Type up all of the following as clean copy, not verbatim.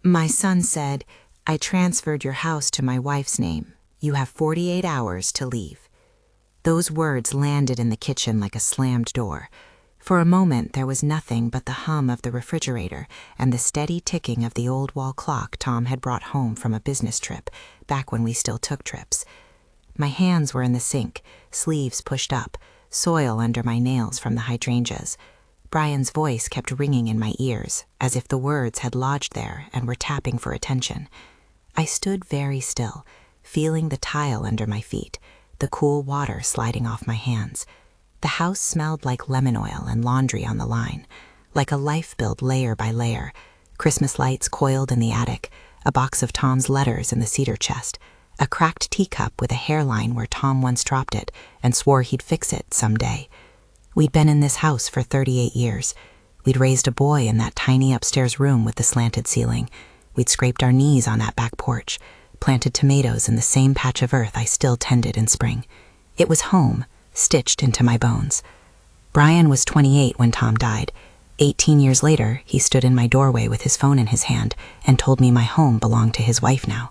My son said, "I transferred your house to my wife's name. You have 48 hours to leave." Those words landed in the kitchen like a slammed door. For a moment, there was nothing but the hum of the refrigerator and the steady ticking of the old wall clock Tom had brought home from a business trip, back when we still took trips. My hands were in the sink, sleeves pushed up, soil under my nails from the hydrangeas. Brian's voice kept ringing in my ears, as if the words had lodged there and were tapping for attention. I stood very still, feeling the tile under my feet, the cool water sliding off my hands. The house smelled like lemon oil and laundry on the line, like a life built layer by layer, Christmas lights coiled in the attic, a box of Tom's letters in the cedar chest, a cracked teacup with a hairline where Tom once dropped it and swore he'd fix it someday. We'd been in this house for 38 years. We'd raised a boy in that tiny upstairs room with the slanted ceiling. We'd scraped our knees on that back porch, planted tomatoes in the same patch of earth I still tended in spring. It was home, stitched into my bones. Brian was 28 when Tom died. 18 years later, he stood in my doorway with his phone in his hand and told me my home belonged to his wife now.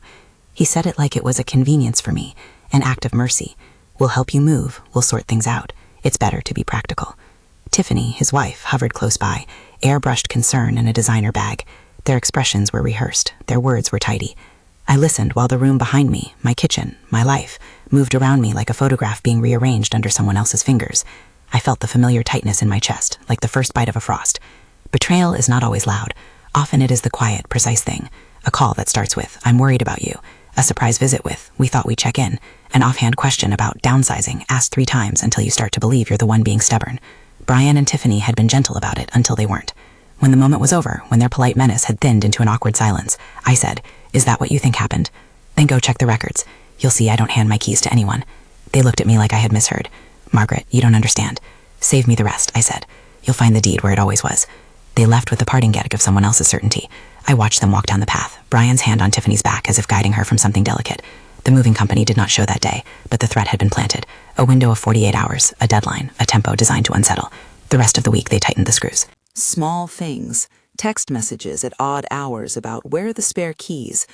He said it like it was a convenience for me, an act of mercy. "We'll help you move, we'll sort things out. It's better to be practical." Tiffany, his wife, hovered close by, airbrushed concern in a designer bag. Their expressions were rehearsed, their words were tidy. I listened while the room behind me, my kitchen, my life, moved around me like a photograph being rearranged under someone else's fingers. I felt the familiar tightness in my chest, like the first bite of a frost. Betrayal is not always loud. Often it is the quiet, precise thing. A call that starts with, "I'm worried about you." A surprise visit with, "We thought we'd check in." An offhand question about downsizing, asked 3 times until you start to believe you're the one being stubborn. Brian and Tiffany had been gentle about it until they weren't. When the moment was over, when their polite menace had thinned into an awkward silence, I said, "Is that what you think happened? Then go check the records. You'll see I don't hand my keys to anyone." They looked at me like I had misheard. "Margaret, you don't understand." "Save me the rest," I said. "You'll find the deed where it always was." They left with the parting gag of someone else's certainty. I watched them walk down the path, Brian's hand on Tiffany's back as if guiding her from something delicate. The moving company did not show that day, but the threat had been planted. A window of 48 hours, a deadline, a tempo designed to unsettle. The rest of the week they tightened the screws. Small things, text messages at odd hours about where are the spare keys,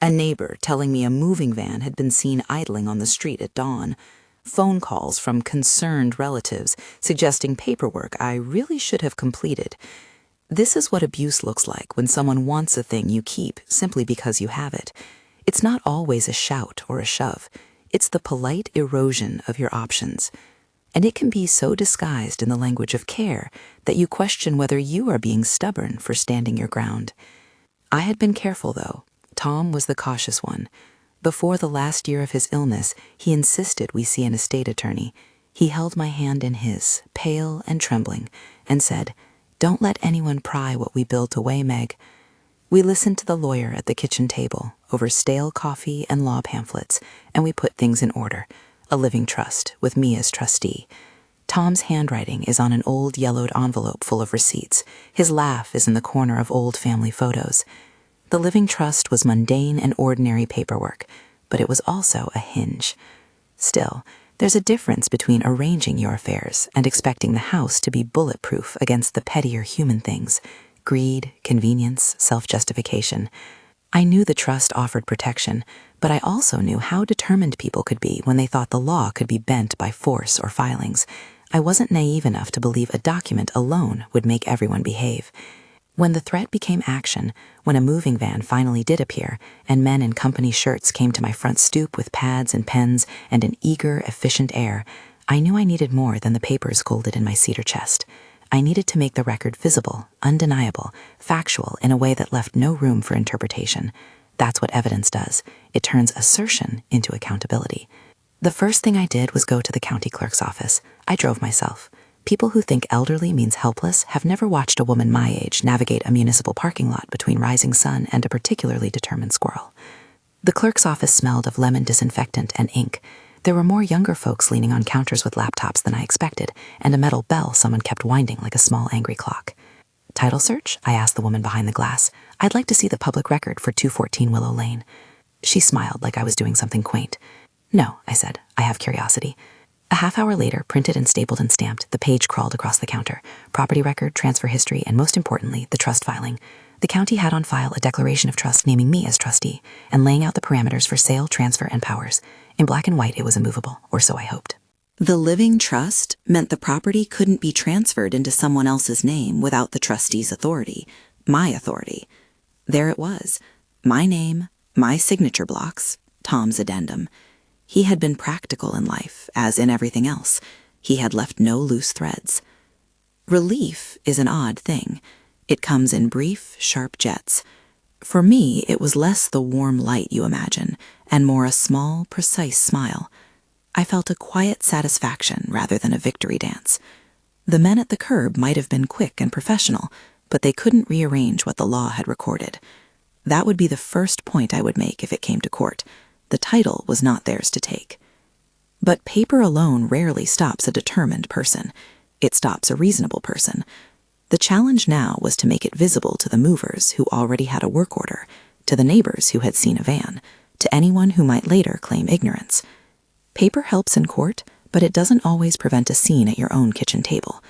a neighbor telling me a moving van had been seen idling on the street at dawn, phone calls from concerned relatives suggesting paperwork I really should have completed. This is what abuse looks like when someone wants a thing you keep simply because you have it. It's not always a shout or a shove. It's the polite erosion of your options. And it can be so disguised in the language of care that you question whether you are being stubborn for standing your ground. I had been careful, though. Tom was the cautious one. Before the last year of his illness, he insisted we see an estate attorney. He held my hand in his, pale and trembling, and said, "Don't let anyone pry what we built away, Meg." We listened to the lawyer at the kitchen table over stale coffee and law pamphlets, and we put things in order. A living trust, with me as trustee. Tom's handwriting is on an old yellowed envelope full of receipts. His laugh is in the corner of old family photos. The living trust was mundane and ordinary paperwork, but it was also a hinge. Still, there's a difference between arranging your affairs and expecting the house to be bulletproof against the pettier human things. Greed, convenience, self-justification. I knew the trust offered protection, but I also knew how determined people could be when they thought the law could be bent by force or filings. I wasn't naive enough to believe a document alone would make everyone behave. When the threat became action, when a moving van finally did appear, and men in company shirts came to my front stoop with pads and pens and an eager, efficient air, I knew I needed more than the papers folded in my cedar chest. I needed to make the record visible, undeniable, factual in a way that left no room for interpretation. That's what evidence does. It turns assertion into accountability. The first thing I did was go to the county clerk's office. I drove myself. People who think elderly means helpless have never watched a woman my age navigate a municipal parking lot between rising sun and a particularly determined squirrel. The clerk's office smelled of lemon disinfectant and ink. There were more younger folks leaning on counters with laptops than I expected, and a metal bell someone kept winding like a small angry clock. "Title search?" I asked the woman behind the glass. "I'd like to see the public record for 214 Willow Lane." She smiled like I was doing something quaint. "No," I said, "I have curiosity." A half hour later, printed and stapled and stamped, the page crawled across the counter. Property record, transfer history, and most importantly, the trust filing. The county had on file a declaration of trust naming me as trustee and laying out the parameters for sale, transfer, and powers. In black and white, it was immovable, or so I hoped. The living trust meant the property couldn't be transferred into someone else's name without the trustee's authority, my authority. There it was, my name, my signature blocks, Tom's addendum. He had been practical in life, as in everything else. He had left no loose threads. Relief is an odd thing. It comes in brief, sharp jets. For me, it was less the warm light you imagine, and more a small, precise smile. I felt a quiet satisfaction rather than a victory dance. The men at the curb might have been quick and professional, but they couldn't rearrange what the law had recorded. That would be the first point I would make if it came to court. The title was not theirs to take. But paper alone rarely stops a determined person. It stops a reasonable person. The challenge now was to make it visible to the movers who already had a work order, to the neighbors who had seen a van, to anyone who might later claim ignorance. Paper helps in court, but it doesn't always prevent a scene at your own kitchen table.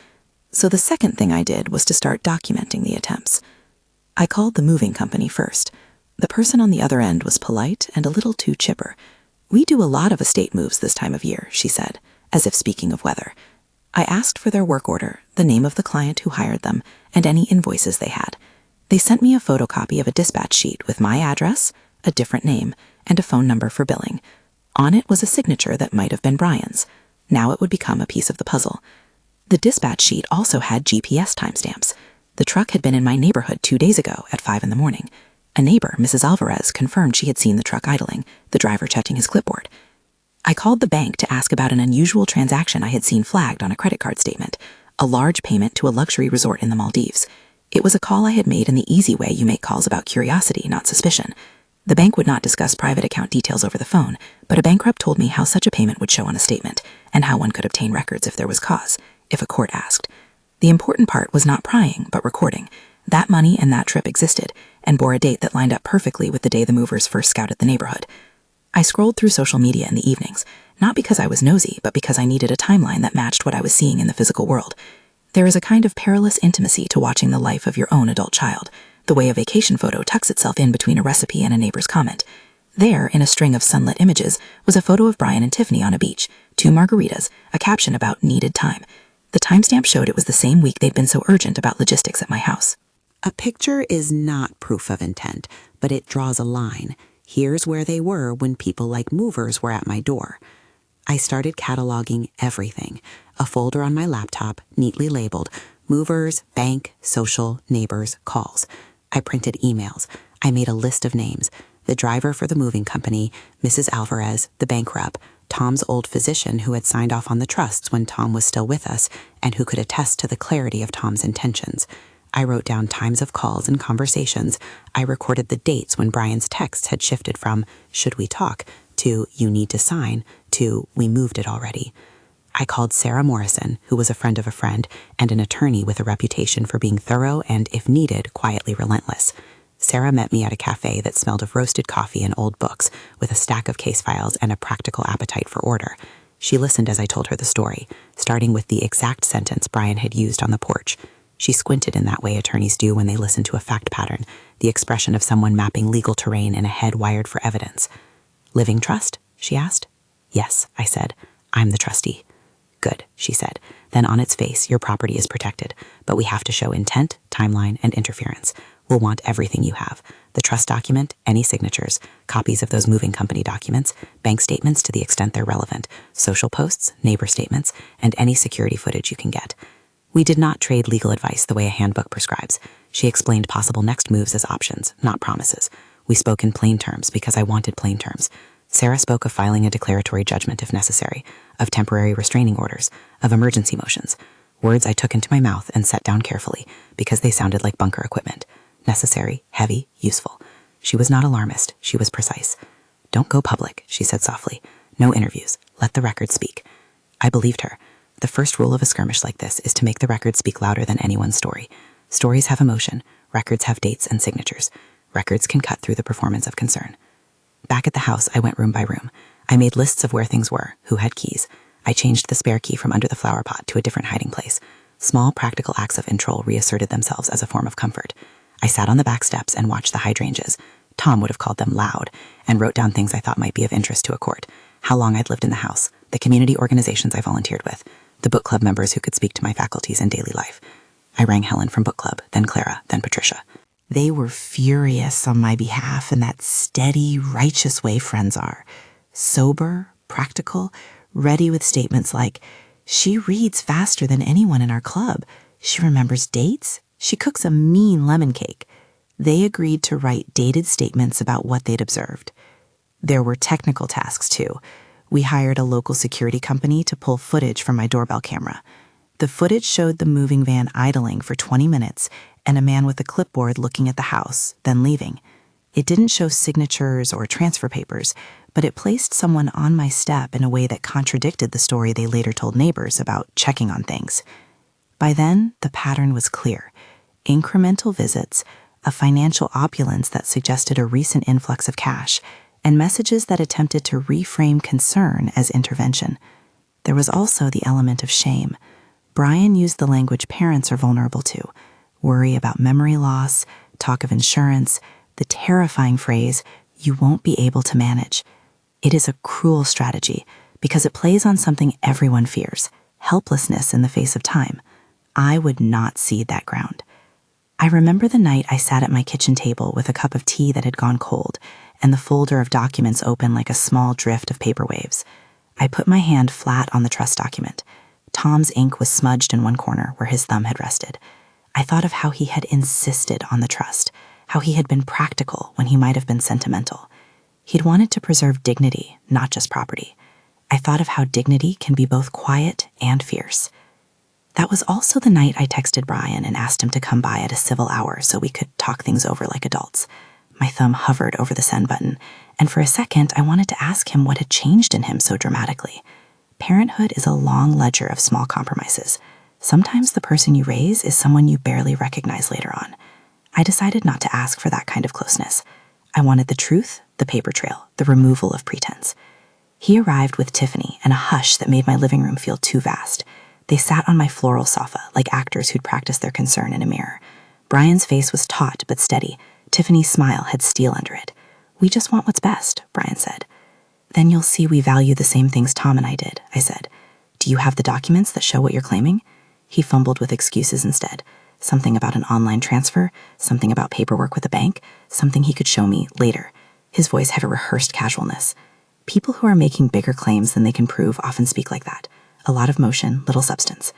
So the second thing I did was to start documenting the attempts. I called the moving company first. The person on the other end was polite and a little too chipper. "We do a lot of estate moves this time of year," she said, as if speaking of weather. I asked for their work order, the name of the client who hired them, and any invoices they had. They sent me a photocopy of a dispatch sheet with my address, a different name, and a phone number for billing. On it was a signature that might have been Brian's. Now it would become a piece of the puzzle. The dispatch sheet also had GPS timestamps. The truck had been in my neighborhood 2 days ago at 5 in the morning. A neighbor, Mrs. Alvarez, confirmed she had seen the truck idling, the driver checking his clipboard. I called the bank to ask about an unusual transaction I had seen flagged on a credit card statement, a large payment to a luxury resort in the Maldives. It was a call I had made in the easy way you make calls about curiosity, not suspicion. The bank would not discuss private account details over the phone, but a bank rep told me how such a payment would show on a statement, and how one could obtain records if there was cause, if a court asked. The important part was not prying, but recording. That money and that trip existed, and bore a date that lined up perfectly with the day the movers first scouted the neighborhood. I scrolled through social media in the evenings, not because I was nosy, but because I needed a timeline that matched what I was seeing in the physical world. There is a kind of perilous intimacy to watching the life of your own adult child, the way a vacation photo tucks itself in between a recipe and a neighbor's comment. There, in a string of sunlit images, was a photo of Brian and Tiffany on a beach, 2 margaritas, a caption about needed time. The timestamp showed it was the same week they'd been so urgent about logistics at my house. A picture is not proof of intent, but it draws a line. Here's where they were when people like movers were at my door. I started cataloging everything. A folder on my laptop, neatly labeled, movers, bank, social, neighbors, calls. I printed emails. I made a list of names. The driver for the moving company, Mrs. Alvarez, the bank rep, Tom's old physician who had signed off on the trusts when Tom was still with us, and who could attest to the clarity of Tom's intentions. I wrote down times of calls and conversations. I recorded the dates when Brian's texts had shifted from, "Should we talk?" to "You need to sign," to "We moved it already." I called Sarah Morrison, who was a friend of a friend, and an attorney with a reputation for being thorough and, if needed, quietly relentless. Sarah met me at a cafe that smelled of roasted coffee and old books, with a stack of case files and a practical appetite for order. She listened as I told her the story, starting with the exact sentence Brian had used on the porch. She squinted in that way attorneys do when they listen to a fact pattern, the expression of someone mapping legal terrain in a head wired for evidence. "Living trust?" she asked. "Yes," I said. "I'm the trustee." "Good," she said. "Then on its face, your property is protected, but we have to show intent, timeline, and interference. We'll want everything you have. The trust document, any signatures, copies of those moving company documents, bank statements to the extent they're relevant, social posts, neighbor statements, and any security footage you can get." We did not trade legal advice the way a handbook prescribes. She explained possible next moves as options, not promises. We spoke in plain terms because I wanted plain terms. Sarah spoke of filing a declaratory judgment if necessary, of temporary restraining orders, of emergency motions. Words I took into my mouth and set down carefully because they sounded like bunker equipment. Necessary, heavy, useful. She was not alarmist. She was precise. "Don't go public," she said softly. "No interviews. Let the record speak." I believed her. The first rule of a skirmish like this is to make the record speak louder than anyone's story. Stories have emotion. Records have dates and signatures. Records can cut through the performance of concern. Back at the house, I went room by room. I made lists of where things were, who had keys. I changed the spare key from under the flower pot to a different hiding place. Small practical acts of control reasserted themselves as a form of comfort. I sat on the back steps and watched the hydrangeas. Tom would have called them loud, and wrote down things I thought might be of interest to a court. How long I'd lived in the house, the community organizations I volunteered with, the book club members who could speak to my faculties in daily life. I rang Helen from book club, then Clara, then Patricia. They were furious on my behalf in that steady, righteous way friends are. Sober, practical, ready with statements like, "She reads faster than anyone in our club. She remembers dates. She cooks a mean lemon cake." They agreed to write dated statements about what they'd observed. There were technical tasks, too. We hired a local security company to pull footage from my doorbell camera. The footage showed the moving van idling for 20 minutes and a man with a clipboard looking at the house, then leaving. It didn't show signatures or transfer papers, but it placed someone on my step in a way that contradicted the story they later told neighbors about checking on things. By then, the pattern was clear. Incremental visits, a financial opulence that suggested a recent influx of cash, and messages that attempted to reframe concern as intervention. There was also the element of shame. Brian used the language parents are vulnerable to: worry about memory loss, talk of insurance, the terrifying phrase, "you won't be able to manage." It is a cruel strategy because it plays on something everyone fears: helplessness in the face of time. I would not cede that ground. I remember the night I sat at my kitchen table with a cup of tea that had gone cold and the folder of documents open like a small drift of paper waves. I put my hand flat on the trust document. Tom's ink was smudged in one corner where his thumb had rested. I thought of how he had insisted on the trust, how he had been practical when he might have been sentimental. He'd wanted to preserve dignity, not just property. I thought of how dignity can be both quiet and fierce. That was also the night I texted Brian and asked him to come by at a civil hour so we could talk things over like adults. My thumb hovered over the send button, and for a second I wanted to ask him what had changed in him so dramatically. Parenthood is a long ledger of small compromises. Sometimes the person you raise is someone you barely recognize later on. I decided not to ask for that kind of closeness. I wanted the truth, the paper trail, the removal of pretense. He arrived with Tiffany and a hush that made my living room feel too vast. They sat on my floral sofa like actors who'd practiced their concern in a mirror. Brian's face was taut but steady. Tiffany's smile had steel under it. "We just want what's best," Brian said. "Then you'll see we value the same things Tom and I did," I said. "Do you have the documents that show what you're claiming?" He fumbled with excuses instead. Something about an online transfer, something about paperwork with a bank, something he could show me later. His voice had a rehearsed casualness. People who are making bigger claims than they can prove often speak like that. A lot of motion, little substance.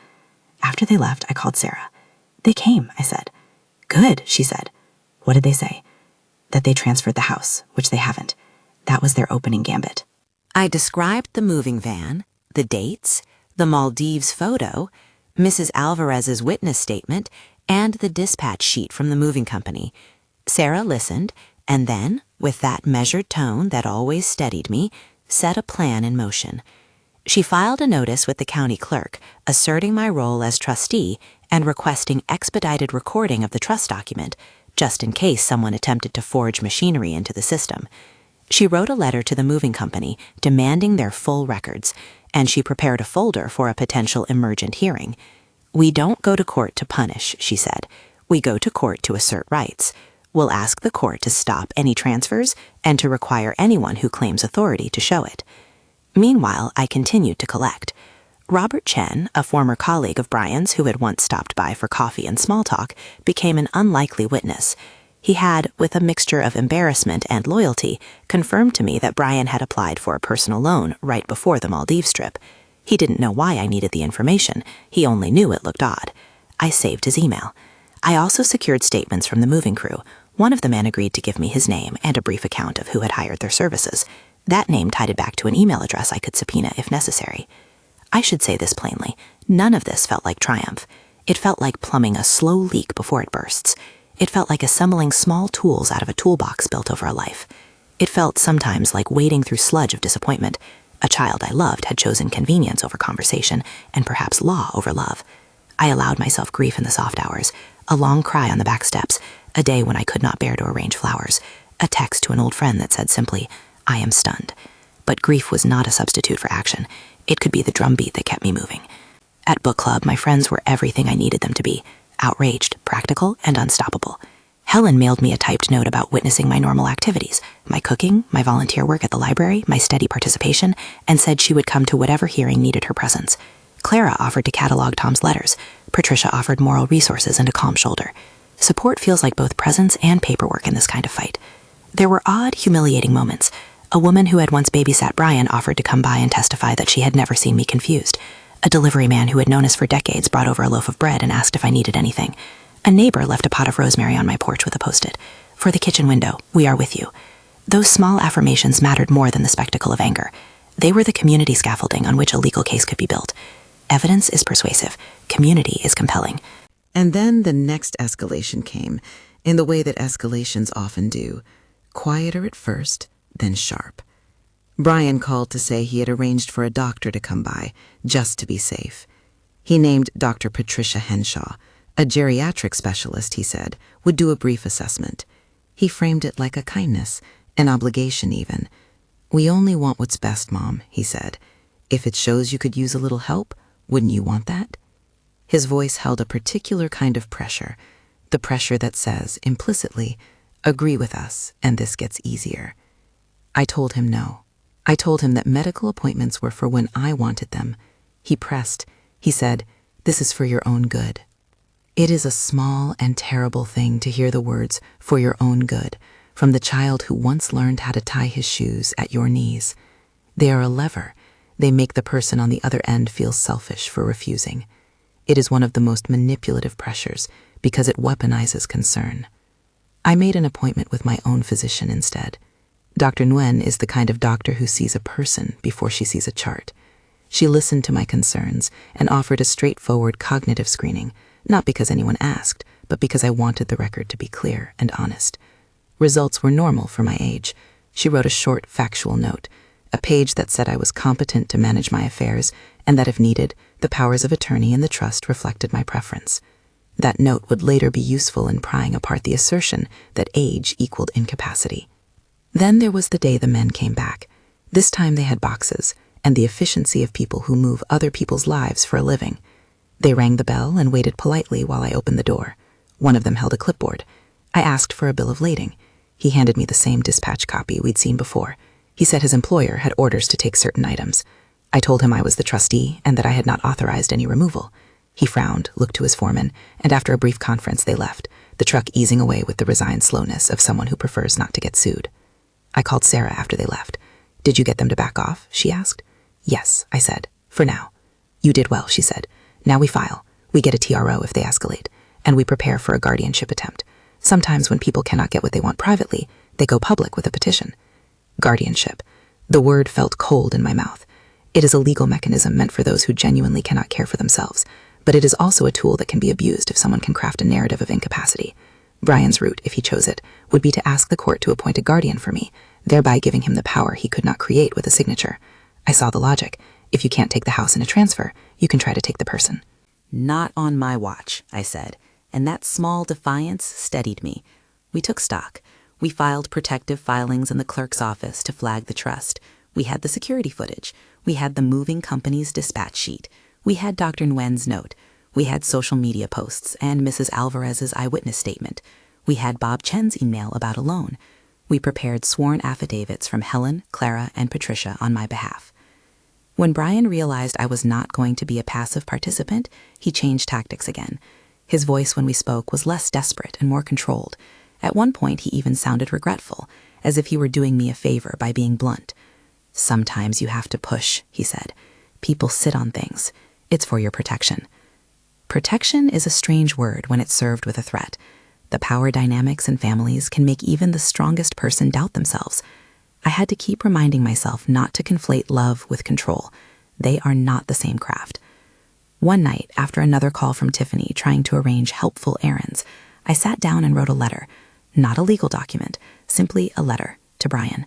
After they left, I called Sarah. "They came," I said. "Good," she said. "What did they say?" "That they transferred the house, which they haven't. That was their opening gambit." I described the moving van, the dates, the Maldives photo, Mrs. Alvarez's witness statement, and the dispatch sheet from the moving company. Sarah listened, and then, with that measured tone that always steadied me, set a plan in motion. She filed a notice with the county clerk, asserting my role as trustee and requesting expedited recording of the trust document, just in case someone attempted to forge machinery into the system. She wrote a letter to the moving company demanding their full records, and she prepared a folder for a potential emergent hearing. "We don't go to court to punish," she said. "We go to court to assert rights. We'll ask the court to stop any transfers and to require anyone who claims authority to show it." Meanwhile, I continued to collect. Robert Chen, a former colleague of Brian's who had once stopped by for coffee and small talk, became an unlikely witness. He had, with a mixture of embarrassment and loyalty, confirmed to me that Brian had applied for a personal loan right before the Maldives trip. He didn't know why I needed the information. He only knew it looked odd. I saved his email. I also secured statements from the moving crew. One of the men agreed to give me his name and a brief account of who had hired their services. That name tied it back to an email address I could subpoena if necessary. I should say this plainly. None of this felt like triumph. It felt like plumbing a slow leak before it bursts. It felt like assembling small tools out of a toolbox built over a life. It felt sometimes like wading through sludge of disappointment. A child I loved had chosen convenience over conversation, and perhaps law over love. I allowed myself grief in the soft hours, a long cry on the back steps, a day when I could not bear to arrange flowers, a text to an old friend that said simply, "I am stunned." But grief was not a substitute for action. It could be the drumbeat that kept me moving. At book club, my friends were everything I needed them to be: outraged, practical, and unstoppable. Helen mailed me a typed note about witnessing my normal activities, my cooking, my volunteer work at the library, my steady participation, and said she would come to whatever hearing needed her presence. Clara offered to catalog Tom's letters. Patricia offered moral resources and a calm shoulder. Support feels like both presence and paperwork in this kind of fight. There were odd, humiliating moments. A woman who had once babysat Brian offered to come by and testify that she had never seen me confused. A delivery man who had known us for decades brought over a loaf of bread and asked if I needed anything. A neighbor left a pot of rosemary on my porch with a post-it. For the kitchen window, we are with you. Those small affirmations mattered more than the spectacle of anger. They were the community scaffolding on which a legal case could be built. Evidence is persuasive. Community is compelling. And then the next escalation came, in the way that escalations often do. Quieter at first, then sharp. Brian called to say he had arranged for a doctor to come by, just to be safe. He named Dr. Patricia Henshaw. A geriatric specialist, he said, would do a brief assessment. He framed it like a kindness, an obligation even. "We only want what's best, Mom," he said. "If it shows you could use a little help, wouldn't you want that?" His voice held a particular kind of pressure, the pressure that says, implicitly, "Agree with us, and this gets easier." I told him no. I told him that medical appointments were for when I wanted them. He pressed. He said, "This is for your own good." It is a small and terrible thing to hear the words, "for your own good," from the child who once learned how to tie his shoes at your knees. They are a lever. They make the person on the other end feel selfish for refusing. It is one of the most manipulative pressures because it weaponizes concern. I made an appointment with my own physician instead. Dr. Nguyen is the kind of doctor who sees a person before she sees a chart. She listened to my concerns and offered a straightforward cognitive screening, not because anyone asked, but because I wanted the record to be clear and honest. Results were normal for my age. She wrote a short, factual note, a page that said I was competent to manage my affairs and that if needed, the powers of attorney and the trust reflected my preference. That note would later be useful in prying apart the assertion that age equaled incapacity. Then there was the day the men came back. This time they had boxes and the efficiency of people who move other people's lives for a living. They rang the bell and waited politely while I opened the door. One of them held a clipboard. I asked for a bill of lading. He handed me the same dispatch copy we'd seen before. He said his employer had orders to take certain items. I told him I was the trustee and that I had not authorized any removal. He frowned, looked to his foreman, and after a brief conference they left, the truck easing away with the resigned slowness of someone who prefers not to get sued. I called Sarah after they left. "Did you get them to back off?" she asked. "Yes," I said, "for now." "You did well," she said. "Now we file. We get a TRO if they escalate, and we prepare for a guardianship attempt. Sometimes when people cannot get what they want privately, they go public with a petition." Guardianship. The word felt cold in my mouth. It is a legal mechanism meant for those who genuinely cannot care for themselves, but it is also a tool that can be abused if someone can craft a narrative of incapacity. Brian's route, if he chose it, would be to ask the court to appoint a guardian for me, thereby giving him the power he could not create with a signature. I saw the logic. If you can't take the house in a transfer, you can try to take the person. "Not on my watch," I said, and that small defiance steadied me. We took stock. We filed protective filings in the clerk's office to flag the trust. We had the security footage. We had the moving company's dispatch sheet. We had Dr. Nguyen's note. We had social media posts and Mrs. Alvarez's eyewitness statement. We had Bob Chen's email about a loan. We prepared sworn affidavits from Helen, Clara, and Patricia on my behalf. When Brian realized I was not going to be a passive participant, he changed tactics again. His voice when we spoke was less desperate and more controlled. At one point, he even sounded regretful, as if he were doing me a favor by being blunt. "Sometimes you have to push," he said. "People sit on things. It's for your protection." Protection is a strange word when it's served with a threat. The power dynamics in families can make even the strongest person doubt themselves. I had to keep reminding myself not to conflate love with control. They are not the same craft. One night, after another call from Tiffany trying to arrange helpful errands, I sat down and wrote a letter. Not a legal document, simply a letter to Brian.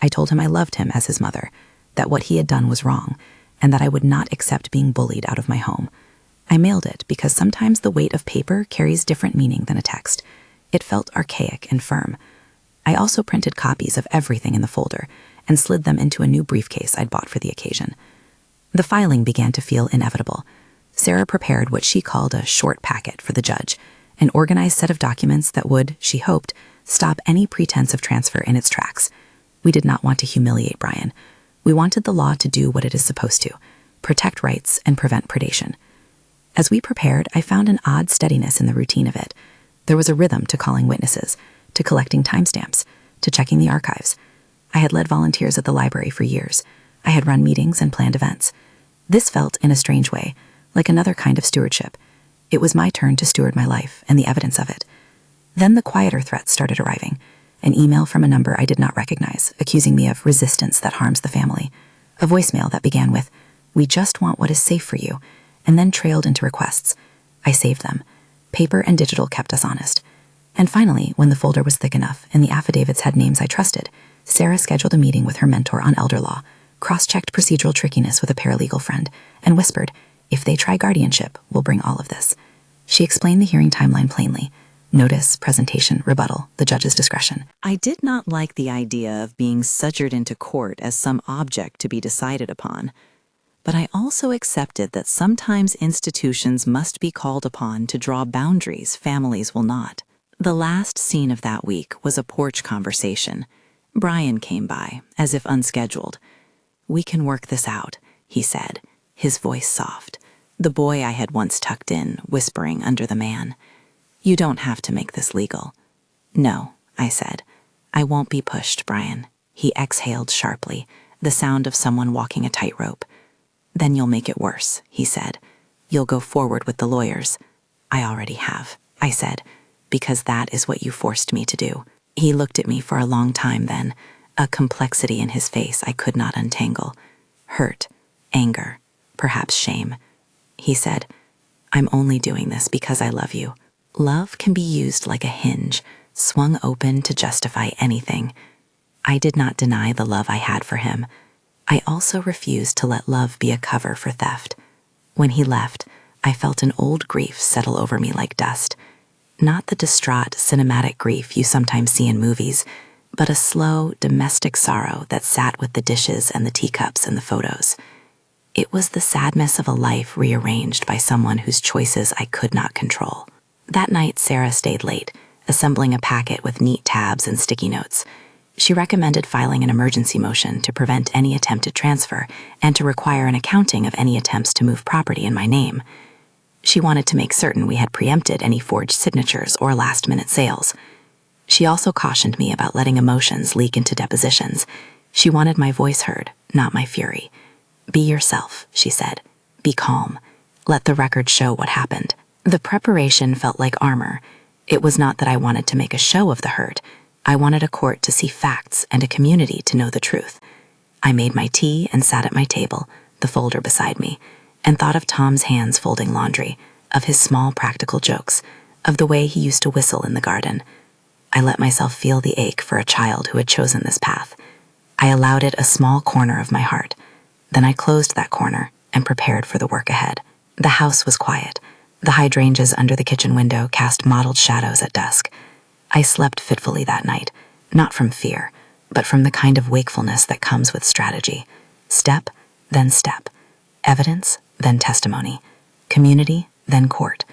I told him I loved him as his mother, that what he had done was wrong, and that I would not accept being bullied out of my home. I mailed it because sometimes the weight of paper carries different meaning than a text. It felt archaic and firm. I also printed copies of everything in the folder and slid them into a new briefcase I'd bought for the occasion. The filing began to feel inevitable. Sarah prepared what she called a short packet for the judge, an organized set of documents that would, she hoped, stop any pretense of transfer in its tracks. We did not want to humiliate Brian. We wanted the law to do what it is supposed to, protect rights and prevent predation. As we prepared, I found an odd steadiness in the routine of it. There was a rhythm to calling witnesses, to collecting timestamps, to checking the archives. I had led volunteers at the library for years. I had run meetings and planned events. This felt, in a strange way, like another kind of stewardship. It was my turn to steward my life and the evidence of it. Then the quieter threats started arriving. An email from a number I did not recognize, accusing me of resistance that harms the family. A voicemail that began with, "We just want what is safe for you," and then trailed into requests. I saved them. Paper and digital kept us honest. And finally, when the folder was thick enough and the affidavits had names I trusted, Sarah scheduled a meeting with her mentor on elder law, cross-checked procedural trickiness with a paralegal friend, and whispered, "If they try guardianship, we'll bring all of this." She explained the hearing timeline plainly. Notice, presentation, rebuttal, the judge's discretion. I did not like the idea of being sudgered into court as some object to be decided upon, but I also accepted that sometimes institutions must be called upon to draw boundaries families will not. The last scene of that week was a porch conversation. Brian came by, as if unscheduled. "We can work this out," he said, his voice soft, the boy I had once tucked in, whispering under the man. "You don't have to make this legal." "No," I said. "I won't be pushed, Brian." He exhaled sharply, the sound of someone walking a tightrope. "Then you'll make it worse," he said. "You'll go forward with the lawyers." "I already have," I said, "because that is what you forced me to do." He looked at me for a long time then, a complexity in his face I could not untangle. Hurt, anger, perhaps shame. He said, "I'm only doing this because I love you." Love can be used like a hinge, swung open to justify anything. I did not deny the love I had for him. I also refused to let love be a cover for theft. When he left, I felt an old grief settle over me like dust. Not the distraught, cinematic grief you sometimes see in movies, but a slow, domestic sorrow that sat with the dishes and the teacups and the photos. It was the sadness of a life rearranged by someone whose choices I could not control. That night, Sarah stayed late, assembling a packet with neat tabs and sticky notes. She recommended filing an emergency motion to prevent any attempted transfer and to require an accounting of any attempts to move property in my name. She wanted to make certain we had preempted any forged signatures or last-minute sales. She also cautioned me about letting emotions leak into depositions. She wanted my voice heard, not my fury. "Be yourself," she said. "Be calm. Let the record show what happened." The preparation felt like armor. It was not that I wanted to make a show of the hurt. I wanted a court to see facts and a community to know the truth. I made my tea and sat at my table, the folder beside me, and thought of Tom's hands folding laundry, of his small practical jokes, of the way he used to whistle in the garden. I let myself feel the ache for a child who had chosen this path. I allowed it a small corner of my heart. Then I closed that corner and prepared for the work ahead. The house was quiet. The hydrangeas under the kitchen window cast mottled shadows at dusk. I slept fitfully that night, not from fear, but from the kind of wakefulness that comes with strategy. Step, then step. Evidence, then testimony. Community, then court.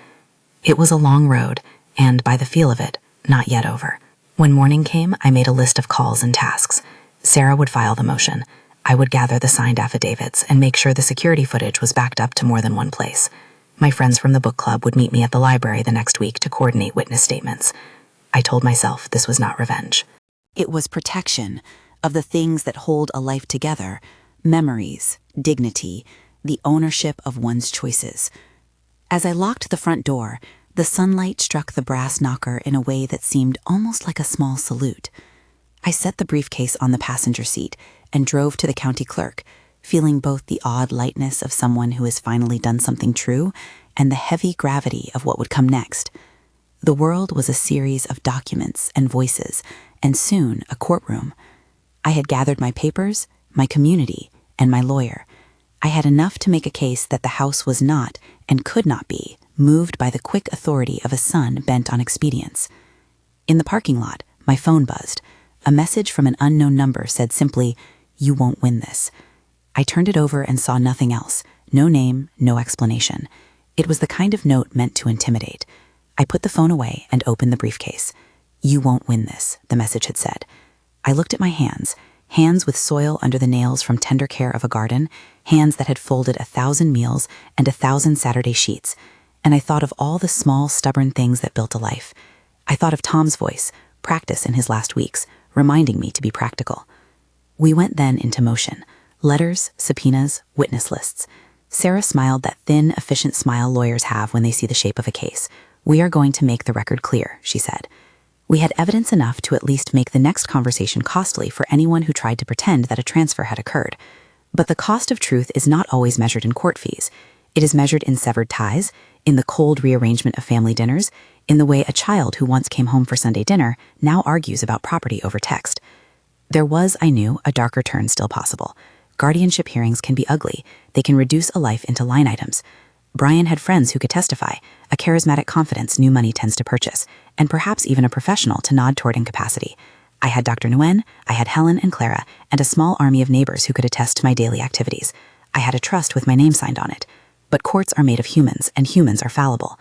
It was a long road, and by the feel of it, not yet over. When morning came, I made a list of calls and tasks. Sarah would file the motion. I would gather the signed affidavits and make sure the security footage was backed up to more than one place. My friends from the book club would meet me at the library the next week to coordinate witness statements. I told myself this was not revenge. It was protection of the things that hold a life together, memories, dignity, the ownership of one's choices. As I locked the front door, the sunlight struck the brass knocker in a way that seemed almost like a small salute. I set the briefcase on the passenger seat and drove to the county clerk, feeling both the odd lightness of someone who has finally done something true and the heavy gravity of what would come next. The world was a series of documents and voices, and soon a courtroom. I had gathered my papers, my community, and my lawyer. I had enough to make a case that the house was not, and could not be, moved by the quick authority of a son bent on expedience. In the parking lot, my phone buzzed. A message from an unknown number said simply, "You won't win this." I turned it over and saw nothing else. No name, no explanation. It was the kind of note meant to intimidate. I put the phone away and opened the briefcase. "You won't win this," the message had said. I looked at my hands, hands with soil under the nails from tender care of a garden, hands that had folded 1,000 meals and 1,000 Saturday sheets, and I thought of all the small, stubborn things that built a life. I thought of Tom's voice, practice in his last weeks, reminding me to be practical. We went then into motion. Letters, subpoenas, witness lists. Sarah smiled that thin, efficient smile lawyers have when they see the shape of a case. "We are going to make the record clear," she said. We had evidence enough to at least make the next conversation costly for anyone who tried to pretend that a transfer had occurred. But the cost of truth is not always measured in court fees. It is measured in severed ties, in the cold rearrangement of family dinners, in the way a child who once came home for Sunday dinner now argues about property over text. There was, I knew, a darker turn still possible. Guardianship hearings can be ugly. They can reduce a life into line items. Brian had friends who could testify, a charismatic confidence new money tends to purchase, and perhaps even a professional to nod toward incapacity. I had Dr. Nguyen, I had Helen and Clara, and a small army of neighbors who could attest to my daily activities. I had a trust with my name signed on it. But courts are made of humans, and humans are fallible.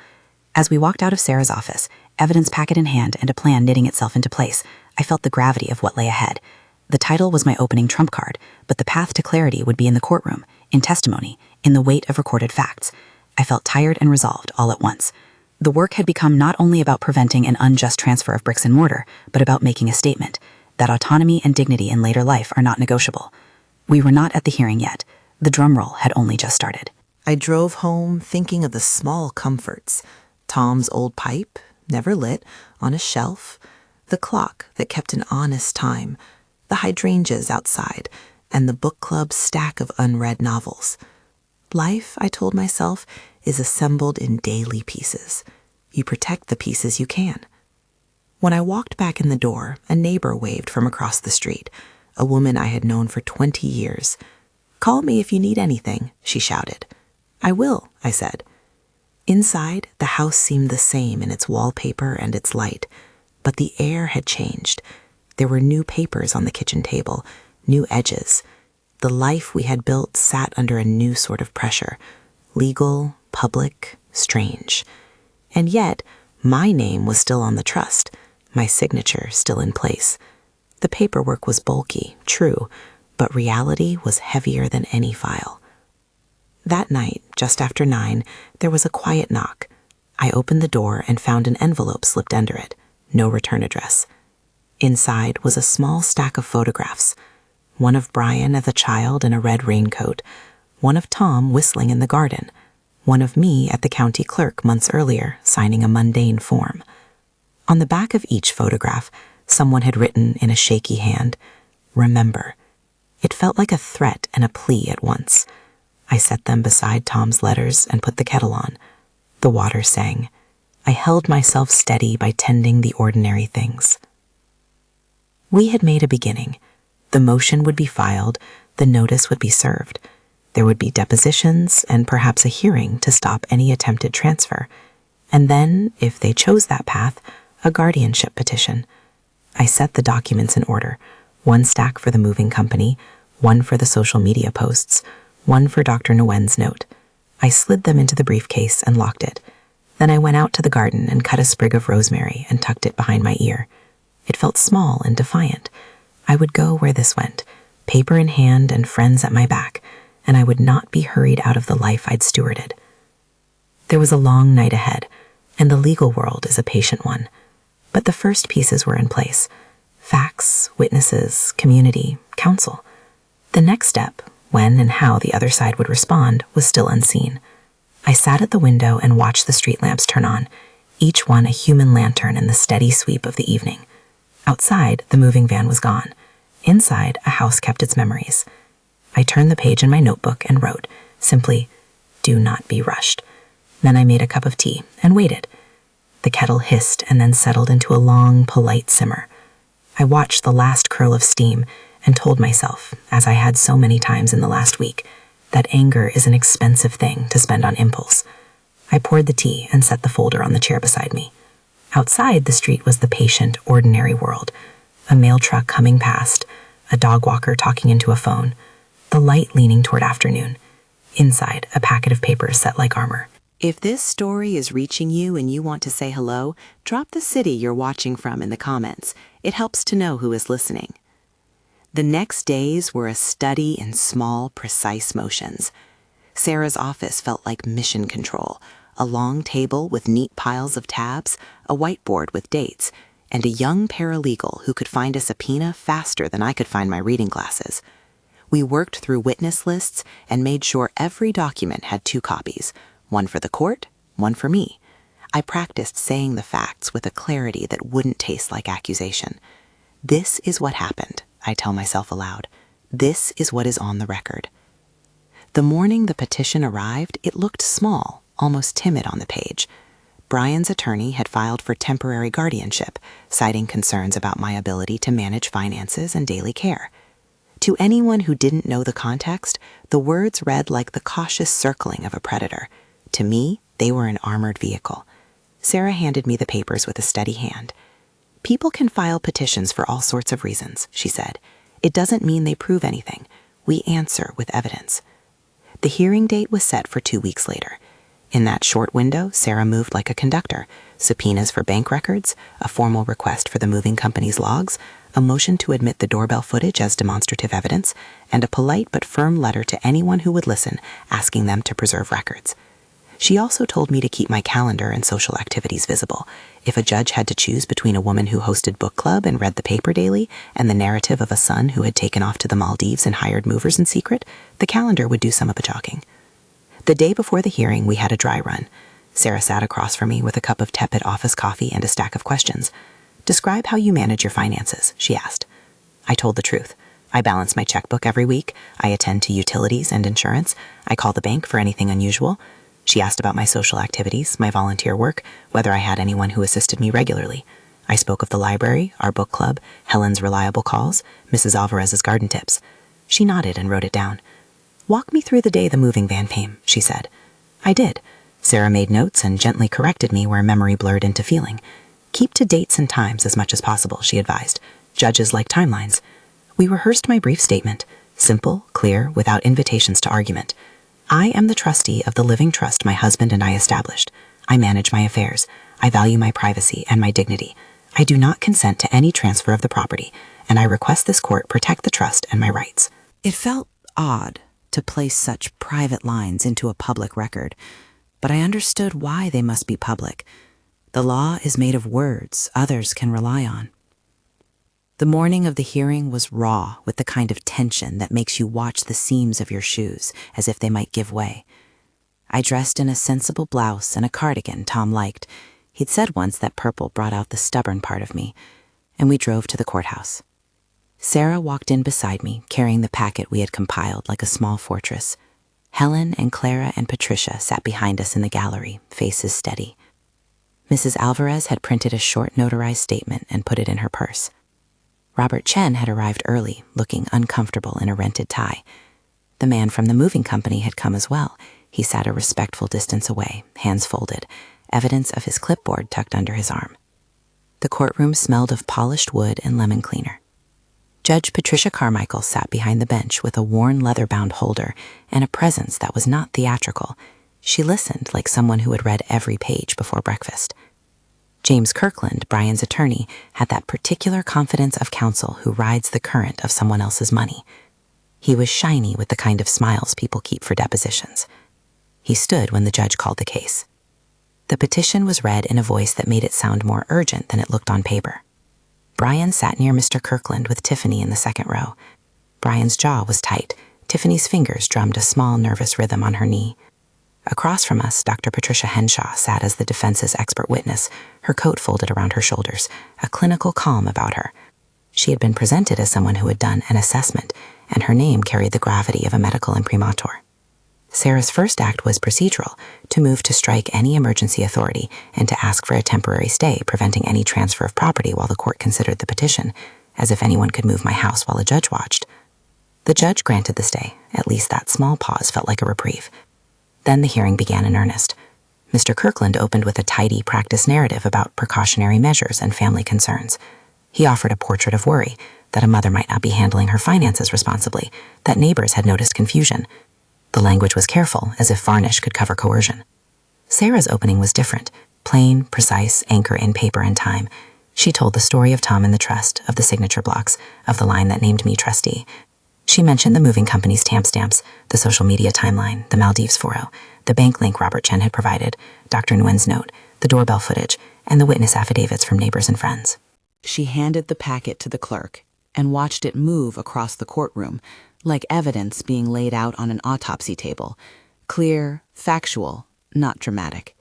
As we walked out of Sarah's office, evidence packet in hand and a plan knitting itself into place, I felt the gravity of what lay ahead. The title was my opening trump card, but the path to clarity would be in the courtroom, in testimony, in the weight of recorded facts. I felt tired and resolved all at once. The work had become not only about preventing an unjust transfer of bricks and mortar, but about making a statement that autonomy and dignity in later life are not negotiable. We were not at the hearing yet. The drum roll had only just started. I drove home thinking of the small comforts. Tom's old pipe, never lit, on a shelf, the clock that kept an honest time, the hydrangeas outside, and the book club stack of unread novels. Life, I told myself, is assembled in daily pieces. You protect the pieces you can. When I walked back in the door, a neighbor waved from across the street, a woman I had known for 20 years. "Call me if you need anything," she shouted. "I will," I said. Inside, the house seemed the same in its wallpaper and its light, but the air had changed. There were new papers on the kitchen table, new edges. The life we had built sat under a new sort of pressure, legal, public, strange. And yet, my name was still on the trust, my signature still in place. The paperwork was bulky, true, but reality was heavier than any file. That night, just after 9, there was a quiet knock. I opened the door and found an envelope slipped under it, no return address. Inside was a small stack of photographs, one of Brian as a child in a red raincoat, one of Tom whistling in the garden, one of me at the county clerk months earlier signing a mundane form. On the back of each photograph, someone had written in a shaky hand, "Remember." It felt like a threat and a plea at once. I set them beside Tom's letters and put the kettle on. The water sang. I held myself steady by tending the ordinary things. We had made a beginning. The motion would be filed, the notice would be served. There would be depositions and perhaps a hearing to stop any attempted transfer. And then, if they chose that path, a guardianship petition. I set the documents in order, one stack for the moving company, one for the social media posts, one for Dr. Nguyen's note. I slid them into the briefcase and locked it. Then I went out to the garden and cut a sprig of rosemary and tucked it behind my ear. It felt small and defiant. I would go where this went, paper in hand and friends at my back, and I would not be hurried out of the life I'd stewarded. There was a long night ahead, and the legal world is a patient one. But the first pieces were in place. Facts, witnesses, community, counsel. The next step, when and how the other side would respond, was still unseen. I sat at the window and watched the street lamps turn on, each one a human lantern in the steady sweep of the evening. Outside, the moving van was gone. Inside, a house kept its memories. I turned the page in my notebook and wrote, simply, "Do not be rushed." Then I made a cup of tea and waited. The kettle hissed and then settled into a long, polite simmer. I watched the last curl of steam and told myself, as I had so many times in the last week, that anger is an expensive thing to spend on impulse. I poured the tea and set the folder on the chair beside me. Outside, the street was the patient, ordinary world. A mail truck coming past, a dog walker talking into a phone, the light leaning toward afternoon. Inside, a packet of papers set like armor. If this story is reaching you and you want to say hello, drop the city you're watching from in the comments. It helps to know who is listening. The next days were a study in small, precise motions. Sarah's office felt like mission control, a long table with neat piles of tabs, a whiteboard with dates, and a young paralegal who could find a subpoena faster than I could find my reading glasses. We worked through witness lists and made sure every document had 2 copies, one for the court, one for me. I practiced saying the facts with a clarity that wouldn't taste like accusation. This is what happened, I tell myself aloud. This is what is on the record. The morning the petition arrived, it looked small, almost timid on the page. Brian's attorney had filed for temporary guardianship, citing concerns about my ability to manage finances and daily care. To anyone who didn't know the context, the words read like the cautious circling of a predator. To me, they were an armored vehicle. Sarah handed me the papers with a steady hand. "People can file petitions for all sorts of reasons," she said. "It doesn't mean they prove anything. We answer with evidence." The hearing date was set for 2 weeks later. In that short window, Sarah moved like a conductor: subpoenas for bank records, a formal request for the moving company's logs, a motion to admit the doorbell footage as demonstrative evidence, and a polite but firm letter to anyone who would listen, asking them to preserve records. She also told me to keep my calendar and social activities visible. If a judge had to choose between a woman who hosted book club and read the paper daily and the narrative of a son who had taken off to the Maldives and hired movers in secret, the calendar would do some of the talking. The day before the hearing, we had a dry run. Sarah sat across from me with a cup of tepid office coffee and a stack of questions. "Describe how you manage your finances," she asked. I told the truth. I balance my checkbook every week. I attend to utilities and insurance. I call the bank for anything unusual. She asked about my social activities, my volunteer work, whether I had anyone who assisted me regularly. I spoke of the library, our book club, Helen's reliable calls, Mrs. Alvarez's garden tips. She nodded and wrote it down. "Walk me through the day the moving van came," she said. I did. Sarah made notes and gently corrected me where memory blurred into feeling. "Keep to dates and times as much as possible," she advised. "Judges like timelines." We rehearsed my brief statement, simple, clear, without invitations to argument. I am the trustee of the living trust my husband and I established. I manage my affairs. I value my privacy and my dignity. I do not consent to any transfer of the property, and I request this court protect the trust and my rights. It felt odd to place such private lines into a public record, but I understood why they must be public. The law is made of words others can rely on. The morning of the hearing was raw with the kind of tension that makes you watch the seams of your shoes as if they might give way. I dressed in a sensible blouse and a cardigan Tom liked. He'd said once that purple brought out the stubborn part of me, and we drove to the courthouse. Sarah walked in beside me, carrying the packet we had compiled like a small fortress. Helen and Clara and Patricia sat behind us in the gallery, faces steady. Mrs. Alvarez had printed a short notarized statement and put it in her purse. Robert Chen had arrived early, looking uncomfortable in a rented tie. The man from the moving company had come as well. He sat a respectful distance away, hands folded, evidence of his clipboard tucked under his arm. The courtroom smelled of polished wood and lemon cleaner. Judge Patricia Carmichael sat behind the bench with a worn leather-bound holder and a presence that was not theatrical. She listened like someone who had read every page before breakfast. James Kirkland, Brian's attorney, had that particular confidence of counsel who rides the current of someone else's money. He was shiny with the kind of smiles people keep for depositions. He stood when the judge called the case. The petition was read in a voice that made it sound more urgent than it looked on paper. Brian sat near Mr. Kirkland with Tiffany in the second row. Brian's jaw was tight. Tiffany's fingers drummed a small, nervous rhythm on her knee. Across from us, Dr. Patricia Henshaw sat as the defense's expert witness, her coat folded around her shoulders, a clinical calm about her. She had been presented as someone who had done an assessment, and her name carried the gravity of a medical imprimatur. Sarah's first act was procedural, to move to strike any emergency authority and to ask for a temporary stay preventing any transfer of property while the court considered the petition, as if anyone could move my house while a judge watched. The judge granted the stay. At least that small pause felt like a reprieve. Then the hearing began in earnest. Mr. Kirkland opened with a tidy practice narrative about precautionary measures and family concerns. He offered a portrait of worry, that a mother might not be handling her finances responsibly, that neighbors had noticed confusion. The language was careful, as if varnish could cover coercion. Sarah's opening was different. Plain, precise, anchor in paper and time. She told the story of Tom and the trust, of the signature blocks, of the line that named me trustee. She mentioned the moving company's stamps, the social media timeline, the Maldives photo, the bank link Robert Chen had provided, Dr. Nguyen's note, the doorbell footage, and the witness affidavits from neighbors and friends. She handed the packet to the clerk and watched it move across the courtroom, like evidence being laid out on an autopsy table. Clear, factual, not dramatic.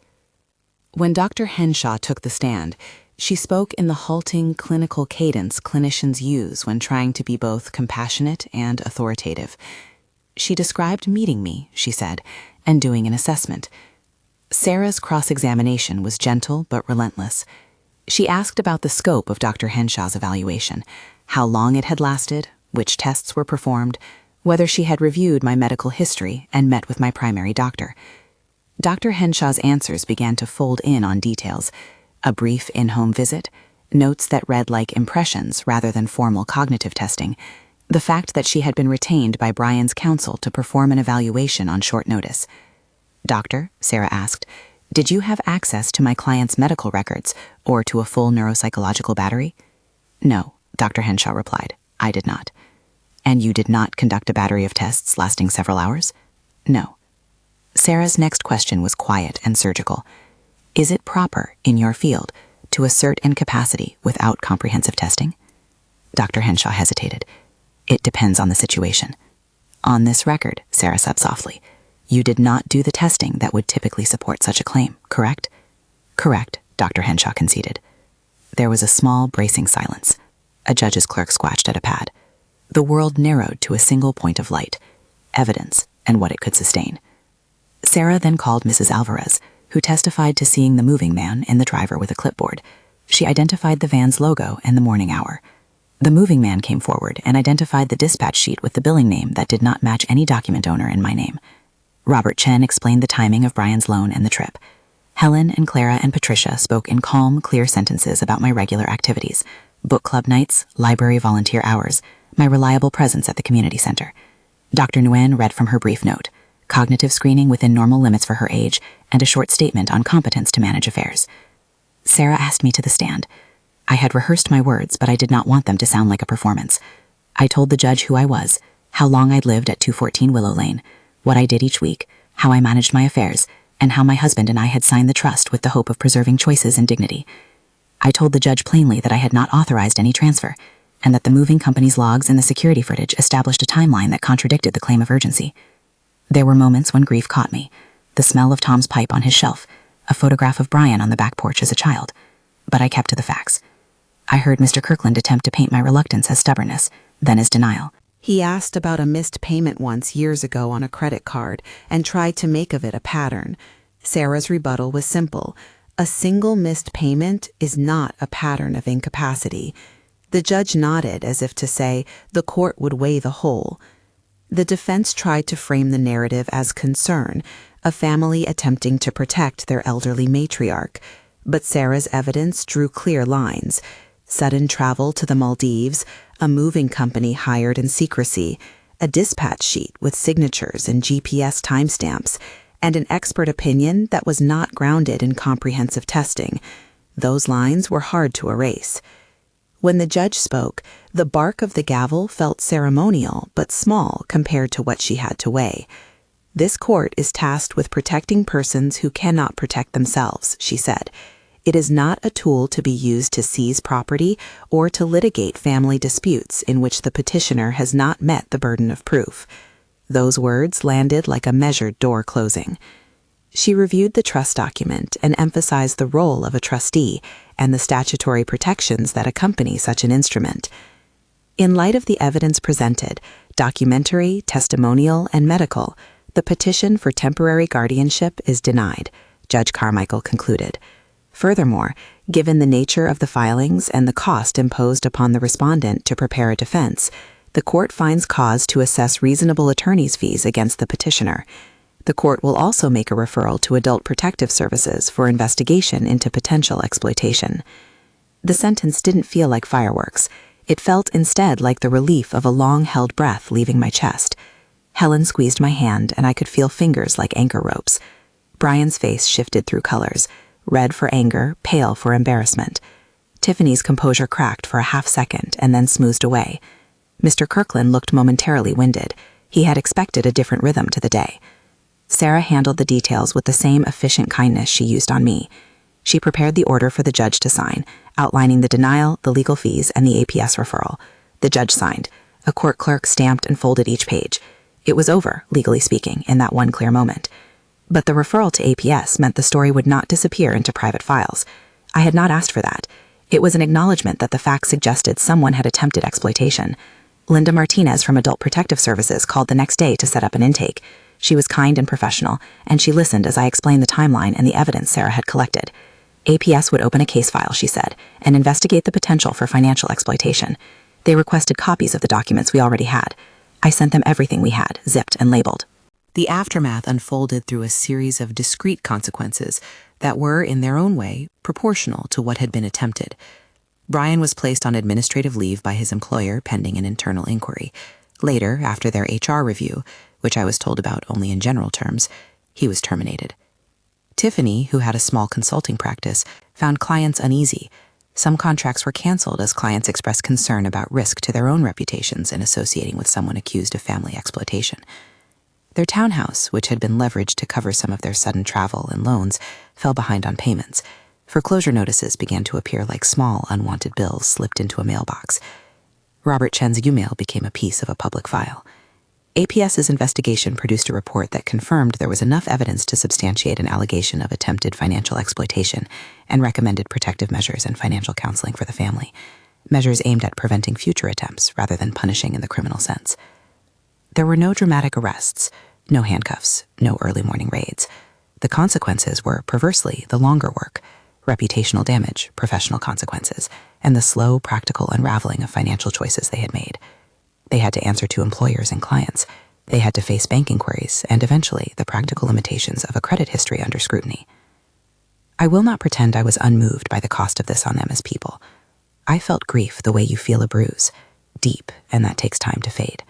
When Dr. Henshaw took the stand, she spoke in the halting clinical cadence clinicians use when trying to be both compassionate and authoritative. She described meeting me, she said, and doing an assessment. Sarah's cross-examination was gentle but relentless. She asked about the scope of Dr. Henshaw's evaluation, how long it had lasted, which tests were performed, whether she had reviewed my medical history and met with my primary doctor. Dr. Henshaw's answers began to fold in on details: a brief in-home visit, notes that read like impressions rather than formal cognitive testing, the fact that she had been retained by Brian's counsel to perform an evaluation on short notice. "Doctor," Sarah asked, "did you have access to my client's medical records or to a full neuropsychological battery?" "No," Dr. Henshaw replied, "I did not." "And you did not conduct a battery of tests lasting several hours?" "No." Sarah's next question was quiet and surgical. "Is it proper, in your field, to assert incapacity without comprehensive testing?" Dr. Henshaw hesitated. "It depends on the situation." "On this record," Sarah said softly, "you did not do the testing that would typically support such a claim, correct?" "Correct," Dr. Henshaw conceded. There was a small, bracing silence. A judge's clerk scratched at a pad. The world narrowed to a single point of light: evidence and what it could sustain. Sarah then called Mrs. Alvarez, who testified to seeing the moving man in the driver with a clipboard. She identified the van's logo and the morning hour. The moving man came forward and identified the dispatch sheet with the billing name that did not match any document owner in my name. Robert Chen explained the timing of Brian's loan and the trip. Helen and Clara and Patricia spoke in calm, clear sentences about my regular activities: book club nights, library volunteer hours, my reliable presence at the community center. Dr. Nguyen read from her brief note: cognitive screening within normal limits for her age, and a short statement on competence to manage affairs. Sarah asked me to the stand. I had rehearsed my words, but I did not want them to sound like a performance. I told the judge who I was, how long I'd lived at 214 Willow Lane, what I did each week, how I managed my affairs, and how my husband and I had signed the trust with the hope of preserving choices and dignity. I told the judge plainly that I had not authorized any transfer, and that the moving company's logs and the security footage established a timeline that contradicted the claim of urgency. There were moments when grief caught me: the smell of Tom's pipe on his shelf, a photograph of Brian on the back porch as a child. But I kept to the facts. I heard Mr. Kirkland attempt to paint my reluctance as stubbornness, then as denial. He asked about a missed payment once years ago on a credit card and tried to make of it a pattern. Sarah's rebuttal was simple: a single missed payment is not a pattern of incapacity. The judge nodded as if to say the court would weigh the whole. The defense tried to frame the narrative as concern, a family attempting to protect their elderly matriarch, but Sarah's evidence drew clear lines: sudden travel to the Maldives, a moving company hired in secrecy, a dispatch sheet with signatures and GPS timestamps, and an expert opinion that was not grounded in comprehensive testing. Those lines were hard to erase. When the judge spoke, the bark of the gavel felt ceremonial but small compared to what she had to weigh. "This court is tasked with protecting persons who cannot protect themselves," she said. "It is not a tool to be used to seize property or to litigate family disputes in which the petitioner has not met the burden of proof." Those words landed like a measured door closing. She reviewed the trust document and emphasized the role of a trustee and the statutory protections that accompany such an instrument. In light of the evidence presented, documentary, testimonial, and medical, the petition for temporary guardianship is denied, Judge Carmichael concluded. Furthermore, given the nature of the filings and the cost imposed upon the respondent to prepare a defense, the court finds cause to assess reasonable attorney's fees against the petitioner. The court will also make a referral to Adult Protective Services for investigation into potential exploitation. The sentence didn't feel like fireworks. It felt instead like the relief of a long-held breath leaving my chest. Helen squeezed my hand, and I could feel fingers like anchor ropes. Brian's face shifted through colors, red for anger, pale for embarrassment. Tiffany's composure cracked for a half second and then smoothed away. Mr. Kirkland looked momentarily winded. He had expected a different rhythm to the day. Sarah handled the details with the same efficient kindness she used on me. She prepared the order for the judge to sign, outlining the denial, the legal fees, and the APS referral. The judge signed. A court clerk stamped and folded each page. It was over, legally speaking, in that one clear moment. But the referral to APS meant the story would not disappear into private files. I had not asked for that. It was an acknowledgement that the facts suggested someone had attempted exploitation. Linda Martinez from Adult Protective Services called the next day to set up an intake. She was kind and professional, and she listened as I explained the timeline and the evidence Sarah had collected. APS would open a case file, she said, and investigate the potential for financial exploitation. They requested copies of the documents we already had. I sent them everything we had, zipped and labeled. The aftermath unfolded through a series of discrete consequences that were, in their own way, proportional to what had been attempted. Brian was placed on administrative leave by his employer pending an internal inquiry. Later, after their HR review, which I was told about only in general terms, he was terminated. Tiffany, who had a small consulting practice, found clients uneasy. Some contracts were canceled as clients expressed concern about risk to their own reputations in associating with someone accused of family exploitation. Their townhouse, which had been leveraged to cover some of their sudden travel and loans, fell behind on payments. Foreclosure notices began to appear like small, unwanted bills slipped into a mailbox. Robert Chen's email became a piece of a public file. APS's investigation produced a report that confirmed there was enough evidence to substantiate an allegation of attempted financial exploitation and recommended protective measures and financial counseling for the family, measures aimed at preventing future attempts rather than punishing in the criminal sense. There were no dramatic arrests, no handcuffs, no early morning raids. The consequences were, perversely, the longer work, reputational damage, professional consequences, and the slow, practical unraveling of financial choices they had made. They had to answer to employers and clients. They had to face bank inquiries and, eventually, the practical limitations of a credit history under scrutiny. I will not pretend I was unmoved by the cost of this on them as people. I felt grief the way you feel a bruise, deep, and that takes time to fade.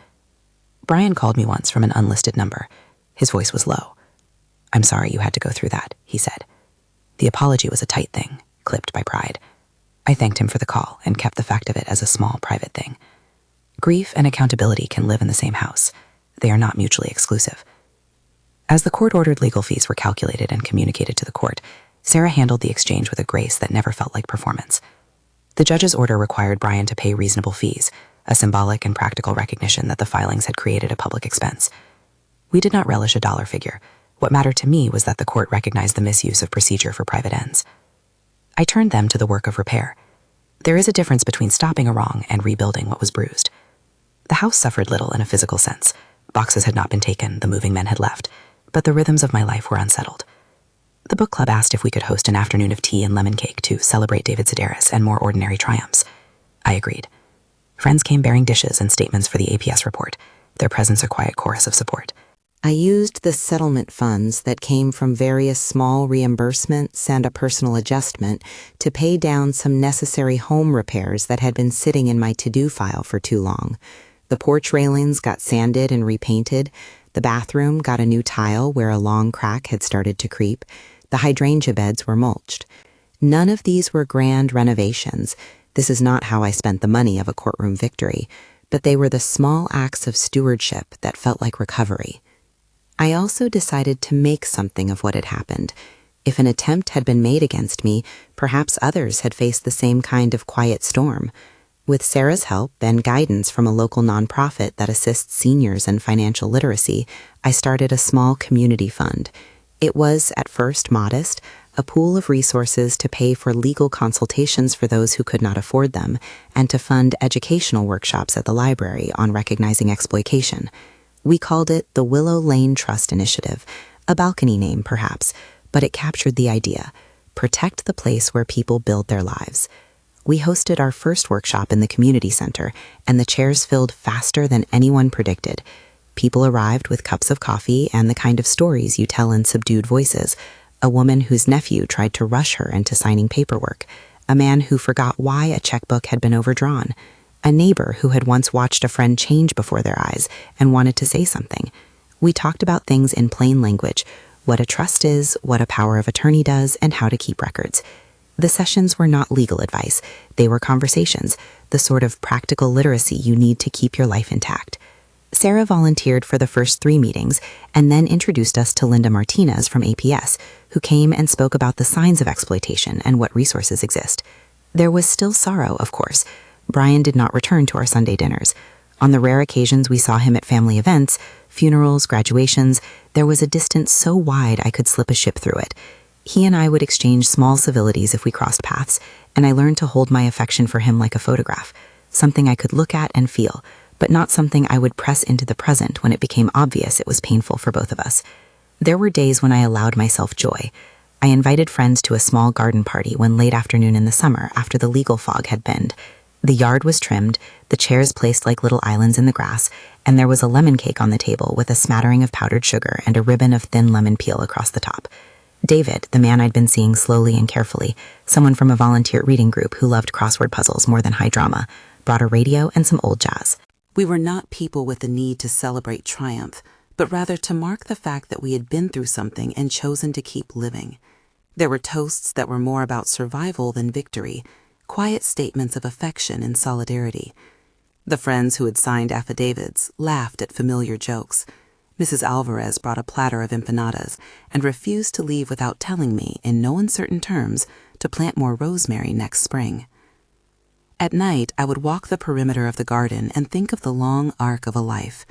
Brian called me once from an unlisted number. His voice was low. "I'm sorry you had to go through that," he said. The apology was a tight thing, clipped by pride. I thanked him for the call and kept the fact of it as a small, private thing. Grief and accountability can live in the same house. They are not mutually exclusive. As the court-ordered legal fees were calculated and communicated to the court, Sarah handled the exchange with a grace that never felt like performance. The judge's order required Brian to pay reasonable fees, a symbolic and practical recognition that the filings had created a public expense. We did not relish a dollar figure. What mattered to me was that the court recognized the misuse of procedure for private ends. I turned them to the work of repair. There is a difference between stopping a wrong and rebuilding what was bruised. The house suffered little in a physical sense. Boxes had not been taken, the moving men had left, but the rhythms of my life were unsettled. The book club asked if we could host an afternoon of tea and lemon cake to celebrate David Sedaris and more ordinary triumphs. I agreed. Friends came bearing dishes and statements for the APS report, their presence a quiet chorus of support. I used the settlement funds that came from various small reimbursements and a personal adjustment to pay down some necessary home repairs that had been sitting in my to-do file for too long. The porch railings got sanded and repainted. The bathroom got a new tile where a long crack had started to creep. The hydrangea beds were mulched. None of these were grand renovations. This is not how I spent the money of a courtroom victory, but they were the small acts of stewardship that felt like recovery. I also decided to make something of what had happened. If an attempt had been made against me, perhaps others had faced the same kind of quiet storm. With Sarah's help and guidance from a local nonprofit that assists seniors in financial literacy, I started a small community fund. It was, at first, modest, a pool of resources to pay for legal consultations for those who could not afford them, and to fund educational workshops at the library on recognizing exploitation. We called it the Willow Lane Trust Initiative, a balcony name perhaps, but it captured the idea: protect the place where people build their lives. We hosted our first workshop in the community center, and the chairs filled faster than anyone predicted. People arrived with cups of coffee and the kind of stories you tell in subdued voices: a woman whose nephew tried to rush her into signing paperwork, a man who forgot why a checkbook had been overdrawn, a neighbor who had once watched a friend change before their eyes and wanted to say something. We talked about things in plain language, what a trust is, what a power of attorney does, and how to keep records. The sessions were not legal advice. They were conversations, the sort of practical literacy you need to keep your life intact. Sarah volunteered for the first 3 meetings and then introduced us to Linda Martinez from APS, who came and spoke about the signs of exploitation and what resources exist. There was still sorrow, of course. Brian did not return to our Sunday dinners. On the rare occasions we saw him at family events, funerals, graduations, there was a distance so wide I could slip a ship through it. He and I would exchange small civilities if we crossed paths, and I learned to hold my affection for him like a photograph, something I could look at and feel, but not something I would press into the present when it became obvious it was painful for both of us. There were days when I allowed myself joy. I invited friends to a small garden party one late afternoon in the summer after the legal fog had bent. The yard was trimmed, the chairs placed like little islands in the grass, and there was a lemon cake on the table with a smattering of powdered sugar and a ribbon of thin lemon peel across the top. David, the man I'd been seeing slowly and carefully, someone from a volunteer reading group who loved crossword puzzles more than high drama, brought a radio and some old jazz. We were not people with the need to celebrate triumph, but rather to mark the fact that we had been through something and chosen to keep living. There were toasts that were more about survival than victory, quiet statements of affection and solidarity. The friends who had signed affidavits laughed at familiar jokes. Mrs. Alvarez brought a platter of empanadas and refused to leave without telling me, in no uncertain terms, to plant more rosemary next spring. At night, I would walk the perimeter of the garden and think of the long arc of a life.